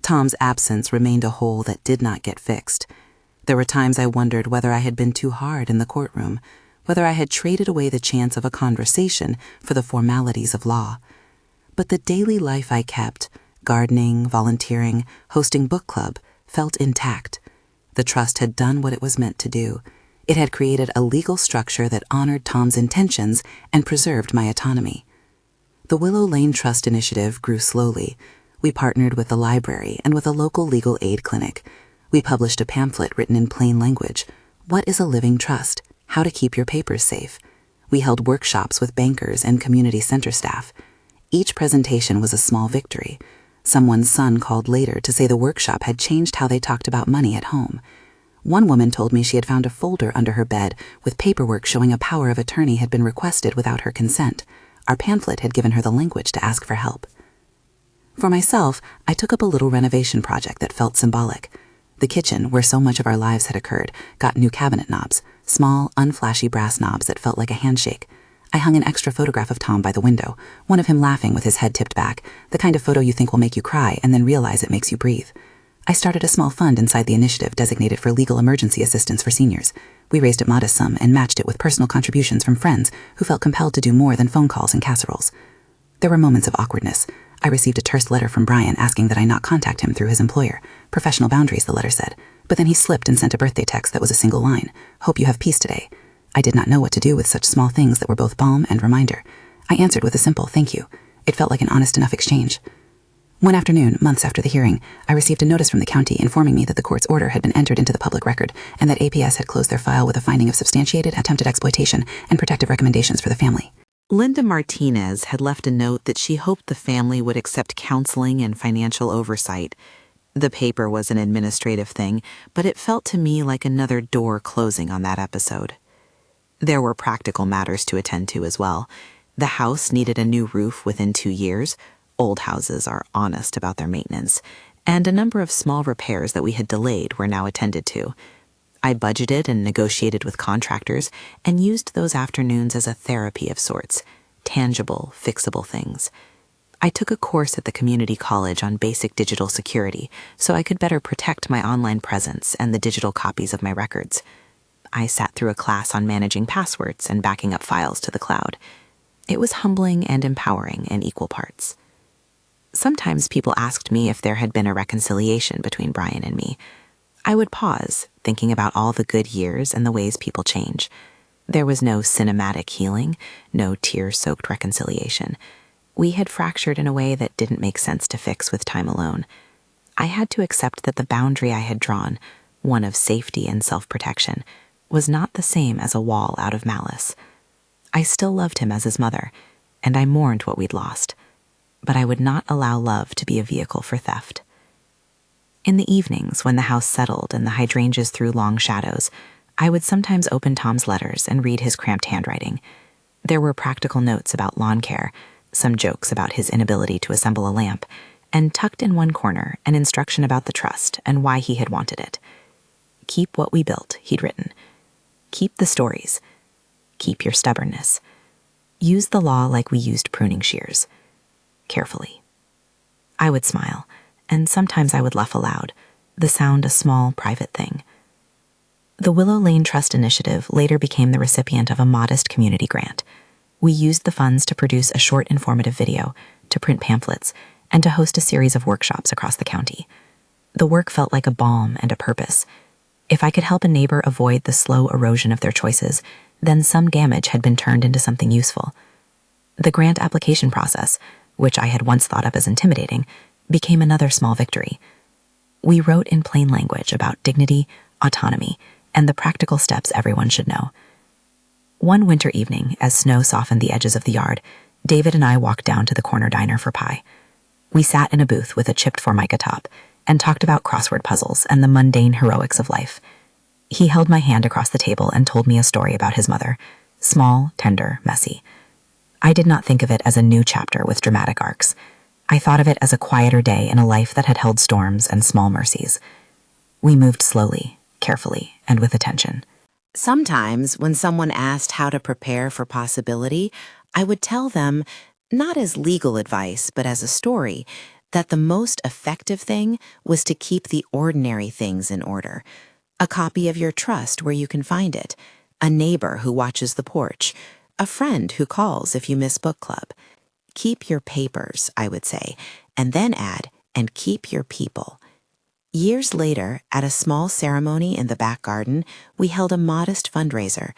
Tom's absence remained a hole that did not get fixed. There were times I wondered whether I had been too hard in the courtroom, whether I had traded away the chance of a conversation for the formalities of law. But the daily life I kept, gardening, volunteering, hosting book club, felt intact. The trust had done what it was meant to do. It had created a legal structure that honored Tom's intentions and preserved my autonomy. The Willow Lane Trust Initiative grew slowly. We partnered with the library and with a local legal aid clinic. We published a pamphlet written in plain language. What is a living trust? How to keep your papers safe. We held workshops with bankers and community center staff. Each presentation was a small victory. Someone's son called later to say the workshop had changed how they talked about money at home. One woman told me she had found a folder under her bed with paperwork showing a power of attorney had been requested without her consent. Our pamphlet had given her the language to ask for help. For myself, I took up a little renovation project that felt symbolic. The kitchen, where so much of our lives had occurred, got new cabinet knobs, small, unflashy brass knobs that felt like a handshake. I hung an extra photograph of Tom by the window, one of him laughing with his head tipped back, the kind of photo you think will make you cry and then realize it makes you breathe. I started a small fund inside the initiative designated for legal emergency assistance for seniors. We raised a modest sum and matched it with personal contributions from friends who felt compelled to do more than phone calls and casseroles. There were moments of awkwardness. I received a terse letter from Brian asking that I not contact him through his employer. Professional boundaries, the letter said. But then he slipped and sent a birthday text that was a single line. Hope you have peace today. I did not know what to do with such small things that were both balm and reminder. I answered with a simple thank you. It felt like an honest enough exchange. One afternoon, months after the hearing, I received a notice from the county informing me that the court's order had been entered into the public record and that APS had closed their file with a finding of substantiated attempted exploitation and protective recommendations for the family. Linda Martinez had left a note that she hoped the family would accept counseling and financial oversight. The paper was an administrative thing, but it felt to me like another door closing on that episode. There were practical matters to attend to as well. The house needed a new roof within 2 years. Old houses are honest about their maintenance. And a number of small repairs that we had delayed were now attended to. I budgeted and negotiated with contractors and used those afternoons as a therapy of sorts, tangible, fixable things. I took a course at the community college on basic digital security so I could better protect my online presence and the digital copies of my records. I sat through a class on managing passwords and backing up files to the cloud. It was humbling and empowering in equal parts. Sometimes people asked me if there had been a reconciliation between Brian and me. I would pause, thinking about all the good years and the ways people change. There was no cinematic healing, no tear-soaked reconciliation. We had fractured in a way that didn't make sense to fix with time alone. I had to accept that the boundary I had drawn, one of safety and self-protection, was not the same as a wall out of malice. I still loved him as his mother, and I mourned what we'd lost. But I would not allow love to be a vehicle for theft. In the evenings, when the house settled and the hydrangeas threw long shadows, I would sometimes open Tom's letters and read his cramped handwriting. There were practical notes about lawn care, some jokes about his inability to assemble a lamp, and tucked in one corner, an instruction about the trust and why he had wanted it. Keep what we built, he'd written. Keep the stories. Keep your stubbornness. Use the law like we used pruning shears. Carefully. I would smile, and sometimes I would laugh aloud, the sound a small, private thing. The Willow Lane Trust Initiative later became the recipient of a modest community grant. We used the funds to produce a short informative video, to print pamphlets, and to host a series of workshops across the county. The work felt like a balm and a purpose. If I could help a neighbor avoid the slow erosion of their choices, then some damage had been turned into something useful. The grant application process, which I had once thought of as intimidating, became another small victory. We wrote in plain language about dignity, autonomy, and the practical steps everyone should know. One winter evening, as snow softened the edges of the yard, David and I walked down to the corner diner for pie. We sat in a booth with a chipped formica top and talked about crossword puzzles and the mundane heroics of life. He held my hand across the table and told me a story about his mother, small, tender, messy. I did not think of it as a new chapter with dramatic arcs. I thought of it as a quieter day in a life that had held storms and small mercies. We moved slowly, carefully, and with attention. Sometimes, when someone asked how to prepare for possibility, I would tell them, not as legal advice, but as a story, that the most effective thing was to keep the ordinary things in order. A copy of your trust where you can find it, a neighbor who watches the porch, a friend who calls if you miss book club. Keep your papers, I would say, and then add, and keep your people. Years later, at a small ceremony in the back garden, we held a modest fundraiser.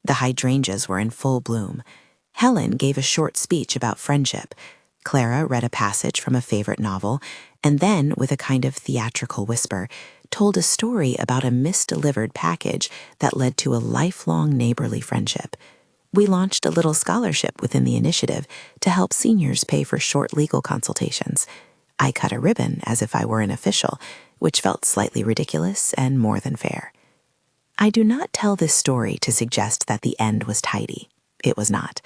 The hydrangeas were in full bloom. Helen gave a short speech about friendship. Clara read a passage from a favorite novel, and then, with a kind of theatrical whisper, told a story about a misdelivered package that led to a lifelong neighborly friendship. We launched a little scholarship within the initiative to help seniors pay for short legal consultations. I cut a ribbon as if I were an official, which felt slightly ridiculous and more than fair. I do not tell this story to suggest that the end was tidy. It was not.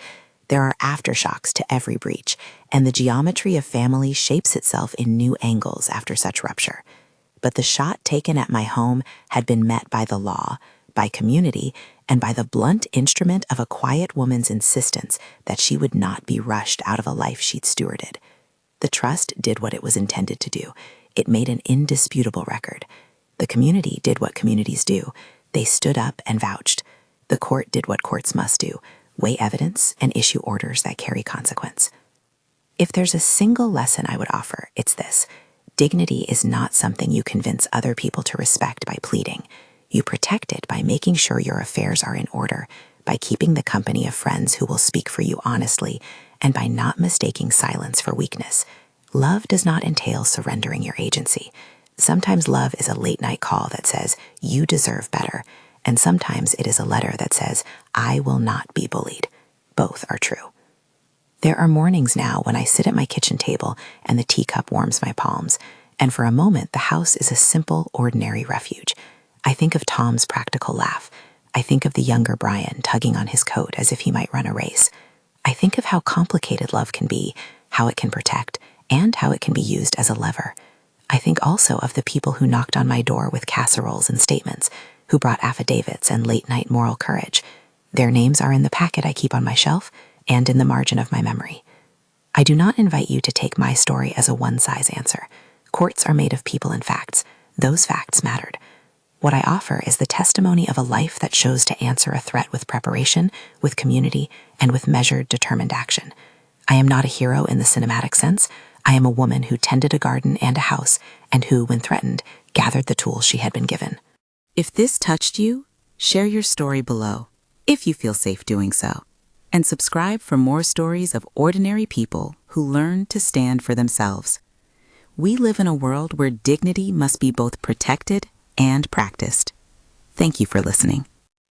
There are aftershocks to every breach, and the geometry of family shapes itself in new angles after such rupture. But the shot taken at my home had been met by the law, by community, and by the blunt instrument of a quiet woman's insistence that she would not be rushed out of a life she'd stewarded. The trust did what it was intended to do. It made an indisputable record. The community did what communities do. They stood up and vouched. The court did what courts must do, weigh evidence and issue orders that carry consequence. If there's a single lesson I would offer, it's this. Dignity is not something you convince other people to respect by pleading. You protect it by making sure your affairs are in order, by keeping the company of friends who will speak for you honestly, and by not mistaking silence for weakness. Love does not entail surrendering your agency. Sometimes love is a late-night call that says, you deserve better, and sometimes it is a letter that says, I will not be bullied. Both are true. There are mornings now when I sit at my kitchen table and the teacup warms my palms, and for a moment the house is a simple, ordinary refuge. I think of Tom's practical laugh. I think of the younger Brian tugging on his coat as if he might run a race. I think of how complicated love can be, how it can protect, and how it can be used as a lever. I think also of the people who knocked on my door with casseroles and statements, who brought affidavits and late-night moral courage. Their names are in the packet I keep on my shelf and in the margin of my memory. I do not invite you to take my story as a one-size answer. Courts are made of people and facts. Those facts mattered. What I offer is the testimony of a life that chose to answer a threat with preparation, with community, and with measured, determined action. I am not a hero in the cinematic sense. I am a woman who tended a garden and a house, and who, when threatened, gathered the tools she had been given. If this touched you, share your story below, if you feel safe doing so, and subscribe for more stories of ordinary people who learn to stand for themselves. We live in a world where dignity must be both protected and practiced. Thank you for listening.